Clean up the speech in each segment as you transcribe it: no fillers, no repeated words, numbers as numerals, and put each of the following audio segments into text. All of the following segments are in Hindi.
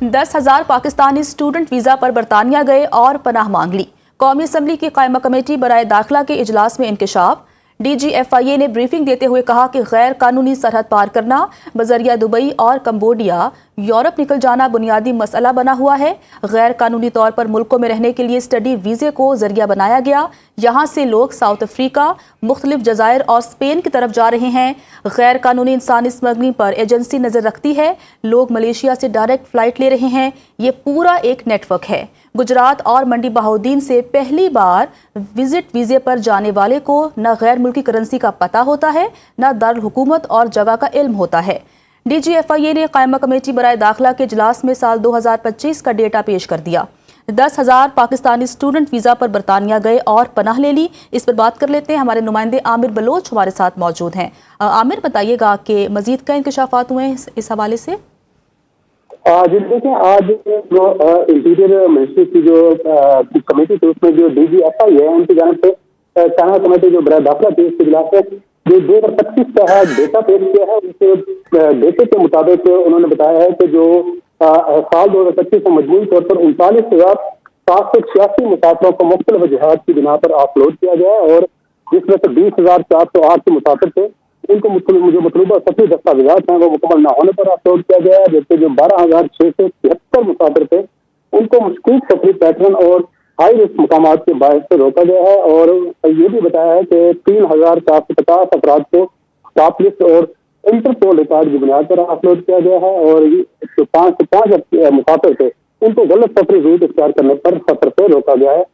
10,000 पाकिस्तानी स्टूडेंट वीज़ा पर बरतानिया गए और पनाह मांग ली। कौमी असम्बली की कायमा कमेटी बराए दाखिला के इजलास में इंकशाफ। DGFIA ने ब्रीफिंग देते हुए कहा कि गैर कानूनी सरहद पार करना, बजरिया दुबई और कम्बोडिया यूरोप निकल जाना बुनियादी मसला बना हुआ है। गैर कानूनी तौर पर मुल्कों में रहने के लिए स्टडी वीज़े को जरिया बनाया गया। यहाँ से लोग साउथ अफ्रीका, मुख्तलिफ जज़ायर और स्पेन की तरफ जा रहे हैं। गैर कानूनी इंसानी स्मगलिंग पर एजेंसी नज़र रखती है। लोग मलेशिया से डायरेक्ट फ़्लाइट ले रहे हैं। ये पूरा एक नेटवर्क है। गुजरात और मंडी बहाउद्दीन से पहली बार विजिट वीज़े पर जाने वाले को न गैर मुल्की करेंसी का पता होता है, न दारुल हुकूमत और जगह का इल्म होता है। DGFIA ने कायमा कमेटी बराए दाखिला के इजलास में साल 2025 का डेटा पेश कर दिया। 10,000 पाकिस्तानी स्टूडेंट वीज़ा पर बरतानिया गए और पनाह ले ली। इस पर बात कर लेते हैं। हमारे नुमाइंदे आमिर बलोच हमारे साथ मौजूद हैं। आमिर, बताइएगा कि मजीद क्या इंकशाफात हुए हैं इस हवाले से। जी देखिए, आज जो इंटीरियर मिनिस्ट्री की जो कमेटी थी उसमें जो DGFIA है उनकी जानिब से कायमा कमेटी जो बराए दाखिला थी उसके इजलास में जो 2025 का डेटा पेश किया है, उसके डेटे के मुताबिक उन्होंने बताया है कि जो साल 2025 में मजमूई तौर पर 39,786 मुसाफिरों को मुख्तलिफ वजूहात की बिना पर ऑफलोड किया गया है और जिसमें से 20,408 मुसाफिर थे उनको जो मतलूबा सफरी दस्तावेजात हैं वो मुकम्मल न होने पर ऑफलोड किया गया है, जबकि जो 12,673 मुसाफिर थे उनको मशकूक सफरी पैटर्न और हाई रिस्क मकामात के बायस से रोका गया है। और ये भी बताया है कि 3,450 अफराद को स्टॉप लिस्ट और इंटरपोल रिकॉर्ड की बुनियाद पर ऑफलोड किया गया है और जो 5 से 5 मुसाफिर थे उनको गलत सफरी रूट इख्तियार करने पर सफर से रोका गया है।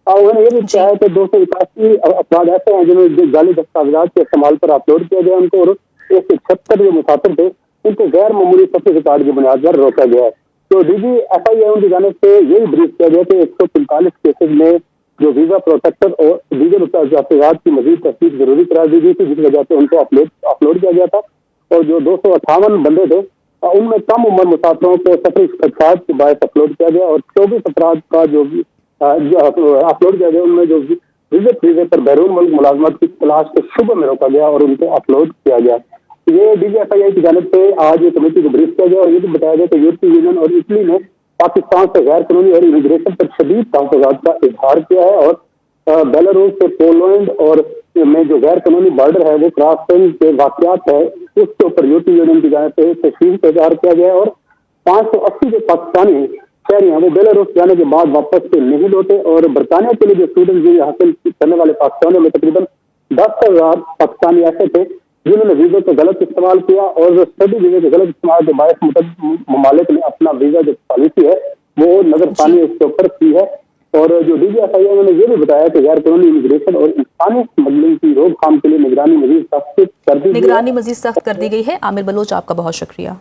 और उन्होंने ये भी कहा है कि 281 अफराद ऐसे हैं जिन्हें जाली दस्तावेजात के इस्तेमाल पर अपलोड किया गया उनको, और 176 जो मुसाफिर थे उनको गैर मामूली सफरी रिकॉर्ड की बुनियाद पर रोका गया है। तो DGFIA की जानिब से यही ब्रीफ किया गया कि 145 केसेज में जो वीजा प्रोटेक्टर और दीगर दस्तावेजात की मजीद तस्दीक जरूरी करार दी गई थी, जिस वजह से उनको अपलोड किया गया था। और जो 258 बंदे थे उनमें कम उम्र मुसाफिरों को सफरी खदशात के बायस अपलोड किया गया और 24 अफराद का जो अपलोड किया गया उनमें जो विजिट वीजे पर बैरून मुल्क मुलाजमत की तलाश के शुबे में रोका गया और उनको अपलोड किया गया। ये DGFIA की जानिब से आज ये कमेटी को ब्रीफ किया गया और ये भी बताया गया कि यूरोपीय यूनियन और इटली ने पाकिस्तान से गैर कानूनी और इमिग्रेशन पर शदीद तहफ़्फ़ुज़ात का इजहार किया है और बेलारूस से पोलैंड और में जो गैर कानूनी बॉर्डर है वो क्रॉसिंग के वाक़यात है उसके ऊपर यूरोपीय यूनियन की जानिब से तशवीश का इजहार किया गया है और 580 जो पाकिस्तानी शहरी हैं वो बेलारूस जाने के बाद वापस से नहीं लौटे और बरतानिया के लिए जो स्टूडेंट वीजा हासिल करने वाले पाकिस्तानियों में तकरीबन 10,000 पाकिस्तानी ऐसे थे जिन्होंने वीजे का गलत इस्तेमाल किया और स्टडी वीजे के गलत इस्तेमाल के बायस ममालिक ने अपना वीजा जो पॉलिसी है वो नजरसानी उसके ऊपर की है। और जो DGFIA ने ये भी बताया कि गैर कानूनी इमिग्रेशन और इंसानी स्मगलिंग की रोकथाम के लिए निगरानी मजीद सख्त कर दी गई है। आमिर बलोच, आपका बहुत शुक्रिया।